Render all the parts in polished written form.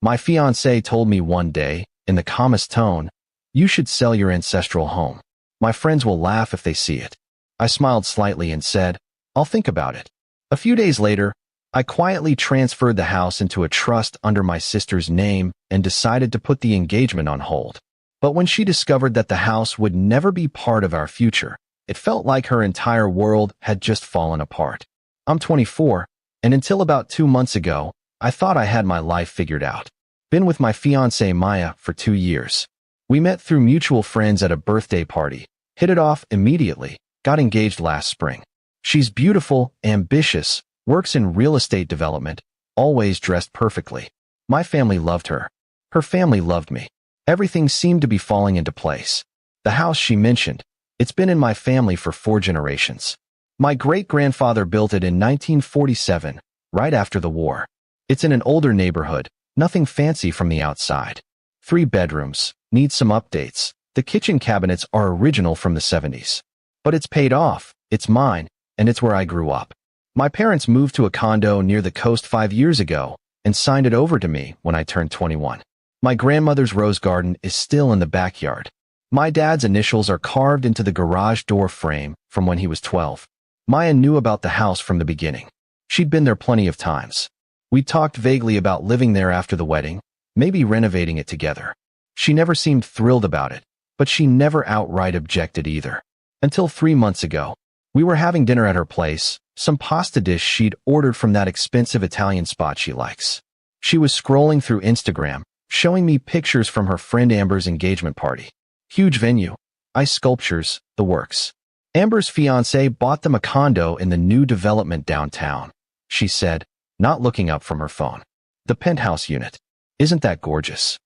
My fiancée told me one day, in the calmest tone, "You should sell your ancestral home. My friends will laugh if they see it." I smiled slightly and said, "I'll think about it." A few days later, I quietly transferred the house into a trust under my sister's name and decided to put the engagement on hold. But when she discovered that the house would never be part of our future, it felt like her entire world had just fallen apart. I'm 24, and until about 2 months ago, I thought I had my life figured out. Been with my fiancée Maya for 2 years. We met through mutual friends at a birthday party, hit it off immediately, got engaged last spring. She's beautiful, ambitious, works in real estate development, always dressed perfectly. My family loved her. Her family loved me. Everything seemed to be falling into place. The house she mentioned, it's been in my family for 4 generations. My great-grandfather built it in 1947, right after the war. It's in an older neighborhood, nothing fancy from the outside. 3 bedrooms, needs some updates. The kitchen cabinets are original from the 70s. But it's paid off, it's mine, and it's where I grew up. My parents moved to a condo near the coast 5 years ago and signed it over to me when I turned 21. My grandmother's rose garden is still in the backyard. My dad's initials are carved into the garage door frame from when he was 12. Maya knew about the house from the beginning. She'd been there plenty of times. We talked vaguely about living there after the wedding, maybe renovating it together. She never seemed thrilled about it, but she never outright objected either. Until 3 months ago. We were having dinner at her place, some pasta dish she'd ordered from that expensive Italian spot she likes. She was scrolling through Instagram, showing me pictures from her friend Amber's engagement party. Huge venue, ice sculptures, the works. Amber's fiancé bought them a condo in the new development downtown, she said, not looking up from her phone. The penthouse unit. Isn't that gorgeous?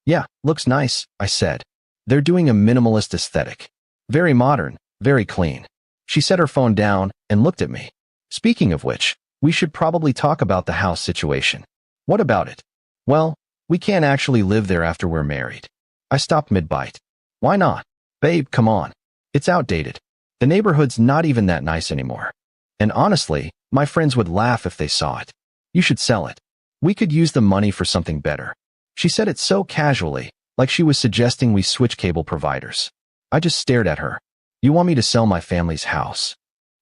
Yeah, looks nice, I said. They're doing a minimalist aesthetic. Very modern, very clean. She set her phone down and looked at me. Speaking of which, we should probably talk about the house situation. What about it? Well, we can't actually live there after we're married. I stopped mid-bite. Why not? Babe, come on. It's outdated. The neighborhood's not even that nice anymore. And honestly, my friends would laugh if they saw it. You should sell it. We could use the money for something better. She said it so casually, like she was suggesting we switch cable providers. I just stared at her. You want me to sell my family's house?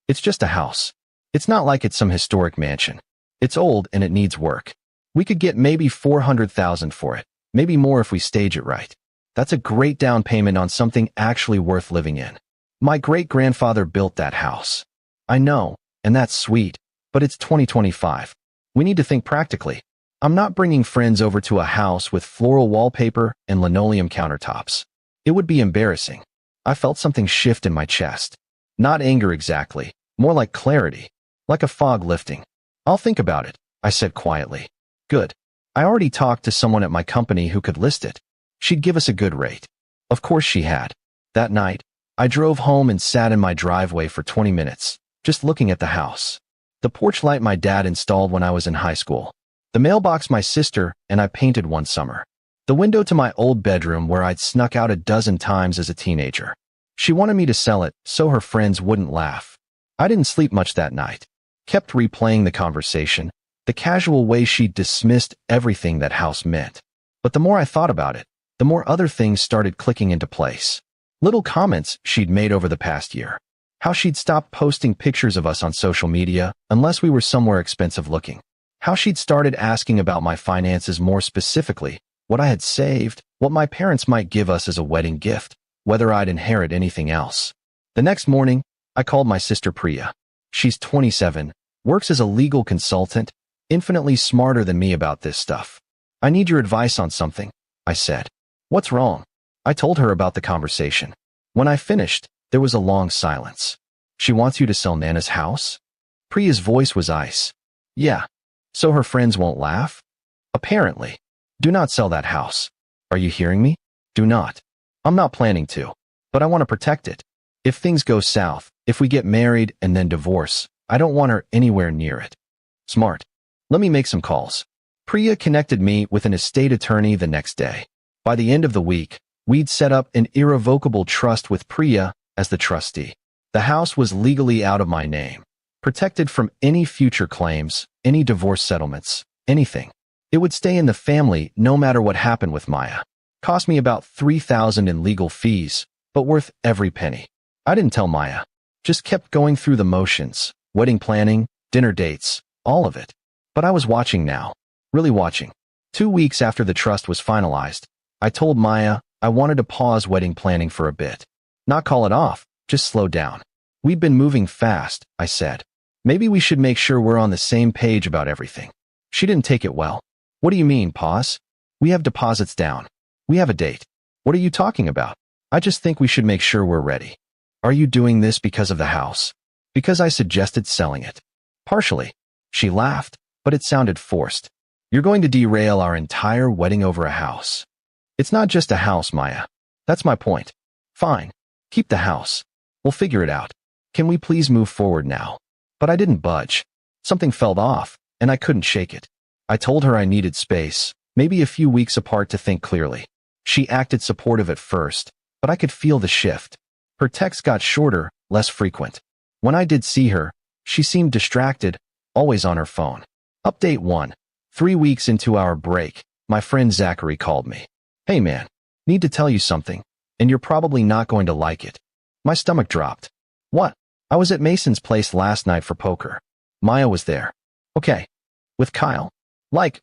It's just a house. It's not like it's some historic mansion. It's old and it needs work. We could get maybe $400,000 for it, maybe more if we stage it right. That's a great down payment on something actually worth living in. My great-grandfather built that house. I know, and that's sweet, but it's 2025. We need to think practically. I'm not bringing friends over to a house with floral wallpaper and linoleum countertops. It would be embarrassing. I felt something shift in my chest. Not anger exactly, more like clarity, like a fog lifting. I'll think about it, I said quietly. Good. I already talked to someone at my company who could list it. She'd give us a good rate. Of course she had. That night, I drove home and sat in my driveway for 20 minutes, just looking at the house. The porch light my dad installed when I was in high school. The mailbox my sister and I painted one summer. The window to my old bedroom where I'd snuck out a dozen times as a teenager. She wanted me to sell it so her friends wouldn't laugh. I didn't sleep much that night. Kept replaying the conversation, the casual way she dismissed everything that house meant. But the more I thought about it, the more other things started clicking into place. Little comments she'd made over the past year. How she'd stopped posting pictures of us on social media unless we were somewhere expensive looking. How she'd started asking about my finances more specifically, what I had saved, what my parents might give us as a wedding gift, whether I'd inherit anything else. The next morning, I called my sister Priya. She's 27, works as a legal consultant, infinitely smarter than me about this stuff. I need your advice on something, I said. What's wrong? I told her about the conversation. When I finished, there was a long silence. She wants you to sell Nana's house? Priya's voice was ice. Yeah. So her friends won't laugh? Apparently. Do not sell that house. Are you hearing me? Do not. I'm not planning to, but I want to protect it. If things go south, if we get married and then divorce, I don't want her anywhere near it. Smart. Let me make some calls. Priya connected me with an estate attorney the next day. By the end of the week, we'd set up an irrevocable trust with Priya as the trustee. The house was legally out of my name, protected from any future claims, any divorce settlements, anything. It would stay in the family no matter what happened with Maya. Cost me about $3,000 in legal fees, but worth every penny. I didn't tell Maya. Just kept going through the motions, wedding planning, dinner dates, all of it. But I was watching now. Really watching. 2 weeks after the trust was finalized, I told Maya I wanted to pause wedding planning for a bit. Not call it off, just slow down. We've been moving fast, I said. Maybe we should make sure we're on the same page about everything. She didn't take it well. What do you mean, pause? We have deposits down. We have a date. What are you talking about? I just think we should make sure we're ready. Are you doing this because of the house? Because I suggested selling it. Partially. She laughed, but it sounded forced. You're going to derail our entire wedding over a house. It's not just a house, Maya. That's my point. Fine. Keep the house. We'll figure it out. Can we please move forward now? But I didn't budge. Something felt off, and I couldn't shake it. I told her I needed space, maybe a few weeks apart to think clearly. She acted supportive at first, but I could feel the shift. Her texts got shorter, less frequent. When I did see her, she seemed distracted, always on her phone. Update 1. 3 weeks into our break, my friend Zachary called me. Hey man, need to tell you something, and you're probably not going to like it. My stomach dropped. What? I was at Mason's place last night for poker. Maya was there. Okay. With Kyle.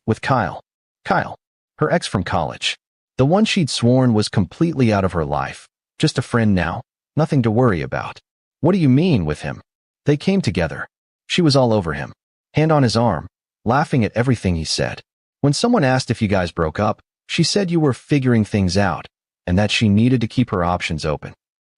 With Kyle. Kyle. Her ex from college. The one she'd sworn was completely out of her life. Just a friend now. Nothing to worry about. What do you mean with him? They came together. She was all over him. Hand on his arm. Laughing at everything he said. When someone asked if you guys broke up, she said you were figuring things out, and that she needed to keep her options open.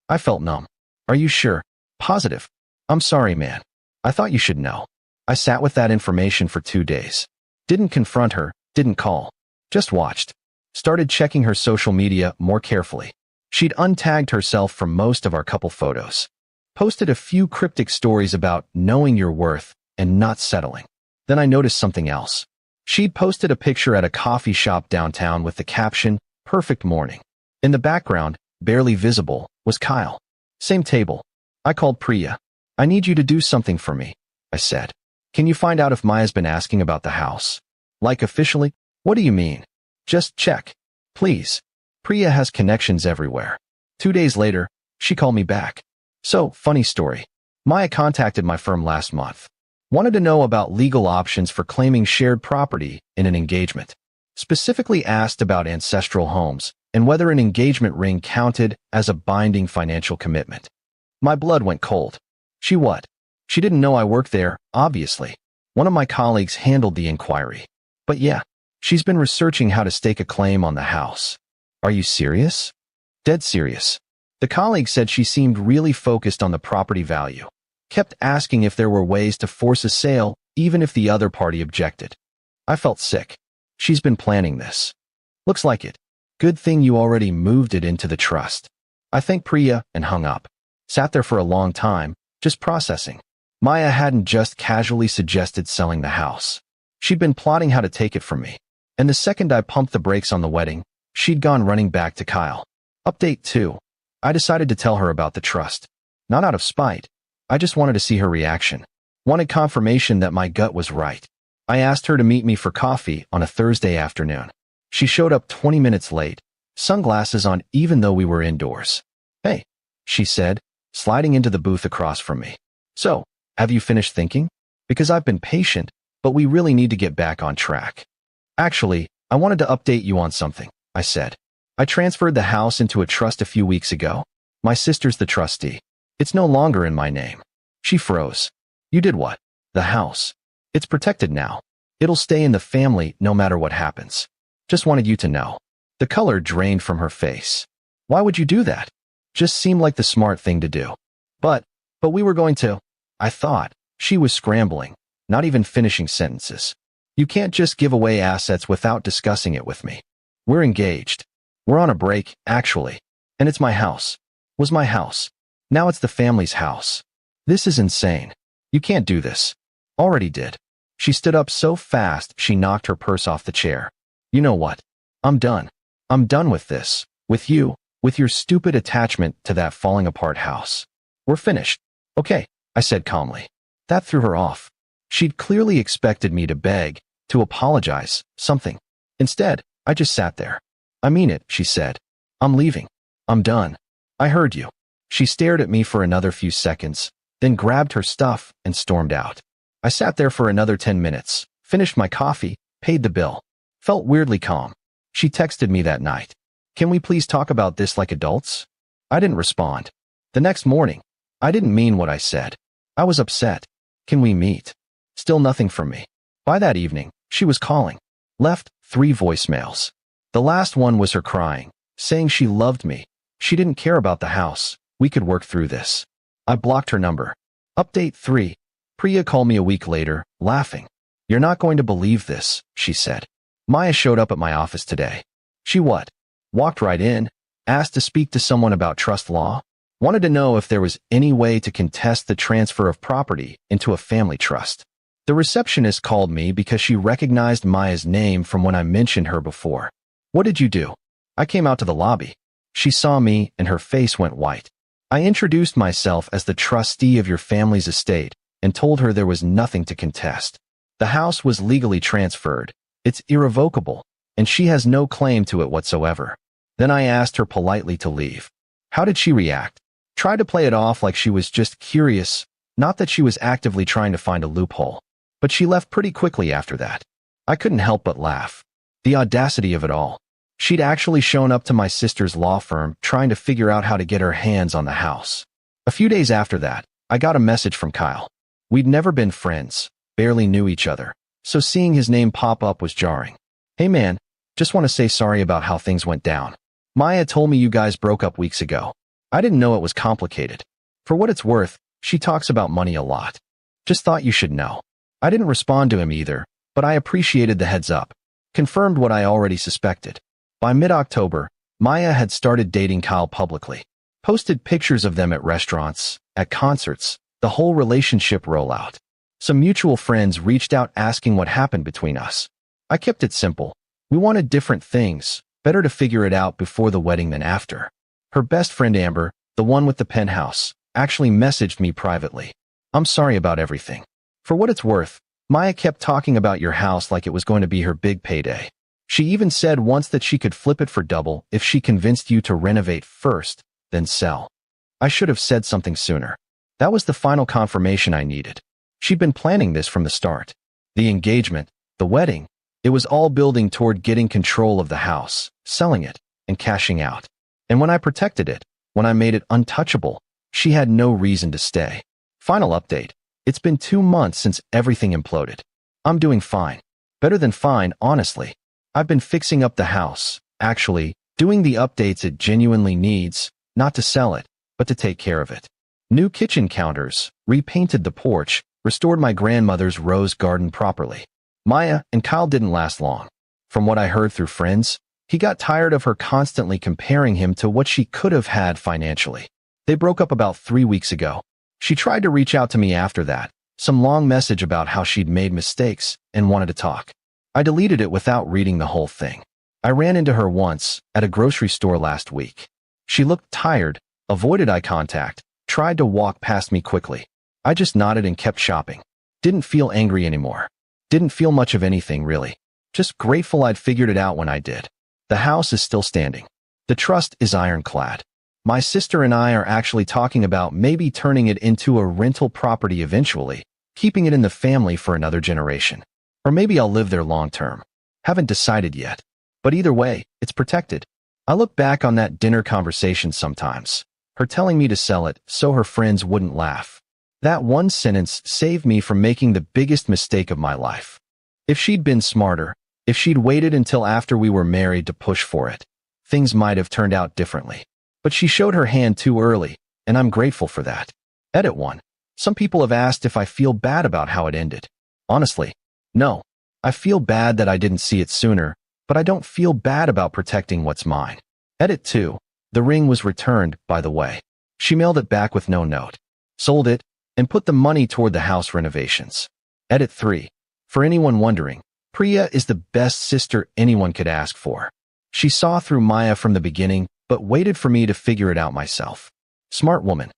I felt numb. Are you sure? Positive. I'm sorry, man. I thought you should know. I sat with that information for 2 days. Didn't confront her, didn't call. Just watched. Started checking her social media more carefully. She'd untagged herself from most of our couple photos. Posted a few cryptic stories about knowing your worth and not settling. Then I noticed something else. She'd posted a picture at a coffee shop downtown with the caption, "Perfect morning." In the background, barely visible, was Kyle. Same table. I called Priya. I need you to do something for me, I said. Can you find out if Maya's been asking about the house? Like officially? What do you mean? Just check. Please. Priya has connections everywhere. 2 days later, she called me back. So, funny story. Maya contacted my firm last month. Wanted to know about legal options for claiming shared property in an engagement. Specifically asked about ancestral homes and whether an engagement ring counted as a binding financial commitment. My blood went cold. She what? She didn't know I worked there, obviously. One of my colleagues handled the inquiry. But yeah, she's been researching how to stake a claim on the house. Are you serious? Dead serious. The colleague said she seemed really focused on the property value. Kept asking if there were ways to force a sale, even if the other party objected. I felt sick. She's been planning this. Looks like it. Good thing you already moved it into the trust. I thanked Priya and hung up. Sat there for a long time, just processing. Maya hadn't just casually suggested selling the house. She'd been plotting how to take it from me. And the second I pumped the brakes on the wedding, she'd gone running back to Kyle. Update 2. I decided to tell her about the trust. Not out of spite. I just wanted to see her reaction. Wanted confirmation that my gut was right. I asked her to meet me for coffee on a Thursday afternoon. She showed up 20 minutes late, sunglasses on even though we were indoors. Hey, she said, sliding into the booth across from me. So, have you finished thinking? Because I've been patient, but we really need to get back on track. Actually, I wanted to update you on something, I said. I transferred the house into a trust a few weeks ago. My sister's the trustee. It's no longer in my name. She froze. You did what? The house. It's protected now. It'll stay in the family no matter what happens. Just wanted you to know. The color drained from her face. Why would you do that? Just seemed like the smart thing to do. But we were going to. I thought. She was scrambling, not even finishing sentences. You can't just give away assets without discussing it with me. We're engaged. We're on a break, actually. And it's my house. Was my house. Now it's the family's house. This is insane. You can't do this. Already did. She stood up so fast she knocked her purse off the chair. You know what? I'm done. I'm done with this. With you. With your stupid attachment to that falling apart house. We're finished. Okay, I said calmly. That threw her off. She'd clearly expected me to beg, to apologize, something. Instead, I just sat there. I mean it, she said. I'm leaving. I'm done. I heard you. She stared at me for another few seconds, then grabbed her stuff and stormed out. I sat there for another 10 minutes, finished my coffee, paid the bill. Felt weirdly calm. She texted me that night. Can we please talk about this like adults? I didn't respond. The next morning, I didn't mean what I said. I was upset. Can we meet? Still nothing from me. By that evening, she was calling. Left 3 voicemails. The last one was her crying, saying she loved me. She didn't care about the house. We could work through this. I blocked her number. Update 3. Priya called me a week later, laughing. You're not going to believe this, she said. Maya showed up at my office today. She what? Walked right in, asked to speak to someone about trust law, wanted to know if there was any way to contest the transfer of property into a family trust. The receptionist called me because she recognized Maya's name from when I mentioned her before. What did you do? I came out to the lobby. She saw me and her face went white. I introduced myself as the trustee of your family's estate and told her there was nothing to contest. The house was legally transferred. It's irrevocable, and she has no claim to it whatsoever. Then I asked her politely to leave. How did she react? Tried to play it off like she was just curious, not that she was actively trying to find a loophole. But she left pretty quickly after that. I couldn't help but laugh. The audacity of it all. She'd actually shown up to my sister's law firm trying to figure out how to get her hands on the house. A few days after that, I got a message from Kyle. We'd never been friends, barely knew each other, so seeing his name pop up was jarring. Hey man, just want to say sorry about how things went down. Maya told me you guys broke up weeks ago. I didn't know it was complicated. For what it's worth, she talks about money a lot. Just thought you should know. I didn't respond to him either, but I appreciated the heads up. Confirmed what I already suspected. By mid-October, Maya had started dating Kyle publicly. Posted pictures of them at restaurants, at concerts, the whole relationship rollout. Some mutual friends reached out asking what happened between us. I kept it simple. We wanted different things, better to figure it out before the wedding than after. Her best friend Amber, the one with the penthouse, actually messaged me privately. I'm sorry about everything. For what it's worth, Maya kept talking about your house like it was going to be her big payday. She even said once that she could flip it for double if she convinced you to renovate first, then sell. I should have said something sooner. That was the final confirmation I needed. She'd been planning this from the start. The engagement, the wedding, it was all building toward getting control of the house, selling it, and cashing out. And when I protected it, when I made it untouchable, she had no reason to stay. Final update. It's been 2 months since everything imploded. I'm doing fine. Better than fine, honestly. I've been fixing up the house, actually, doing the updates it genuinely needs, not to sell it, but to take care of it. New kitchen counters, repainted the porch, restored my grandmother's rose garden properly. Maya and Kyle didn't last long. From what I heard through friends, he got tired of her constantly comparing him to what she could have had financially. They broke up about 3 weeks ago. She tried to reach out to me after that, some long message about how she'd made mistakes and wanted to talk. I deleted it without reading the whole thing. I ran into her once at a grocery store last week. She looked tired, avoided eye contact, tried to walk past me quickly. I just nodded and kept shopping. Didn't feel angry anymore. Didn't feel much of anything, really. Just grateful I'd figured it out when I did. The house is still standing. The trust is ironclad. My sister and I are actually talking about maybe turning it into a rental property eventually, keeping it in the family for another generation. Or maybe I'll live there long term. Haven't decided yet. But either way, it's protected. I look back on that dinner conversation sometimes. Her telling me to sell it so her friends wouldn't laugh. That one sentence saved me from making the biggest mistake of my life. If she'd been smarter, if she'd waited until after we were married to push for it, things might have turned out differently. But she showed her hand too early, and I'm grateful for that. Edit 1. Some people have asked if I feel bad about how it ended. Honestly, no. I feel bad that I didn't see it sooner, but I don't feel bad about protecting what's mine. Edit 2. The ring was returned, by the way. She mailed it back with no note. Sold it, and put the money toward the house renovations. Edit 3. For anyone wondering, Priya is the best sister anyone could ask for. She saw through Maya from the beginning, but waited for me to figure it out myself. Smart woman.